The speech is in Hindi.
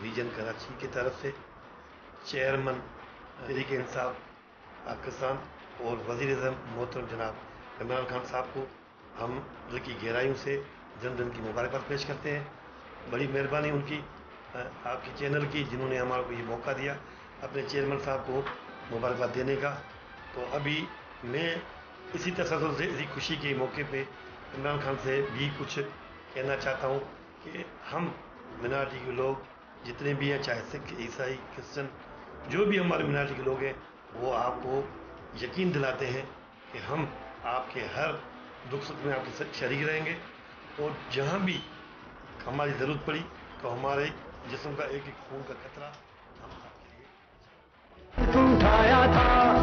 रीजन कराची की तरफ से चेयरमैन तहरीक इंसाफ पाकिस्तान और वज़ीर-ए-आज़म मोहतरम जनाब इमरान खान साहब को हम दिल की गहराइयों से जन्मदिन की मुबारकबाद पेश करते हैं। बड़ी मेहरबानी उनकी, आपके चैनल की, जिन्होंने हमारे को ये मौका दिया अपने चेयरमैन साहब को मुबारकबाद देने का। तो अभी मैं इसी तसल्सल से, इसी खुशी के मौके पे इमरान खान से भी कुछ कहना चाहता हूँ कि हम मिनारिटी के लोग जितने भी हैं, चाहे सिख, ईसाई, क्रिश्चन, जो भी हमारे मिनारिटी के लोग हैं, वो आपको यकीन दिलाते हैं कि हम आपके हर दुख सुख में आपके साथ शरीक रहेंगे और जहाँ भी हमारी ज़रूरत पड़ी तो हमारे जिस्म का एक एक खून का कतरा हम आपके लिए उठाया था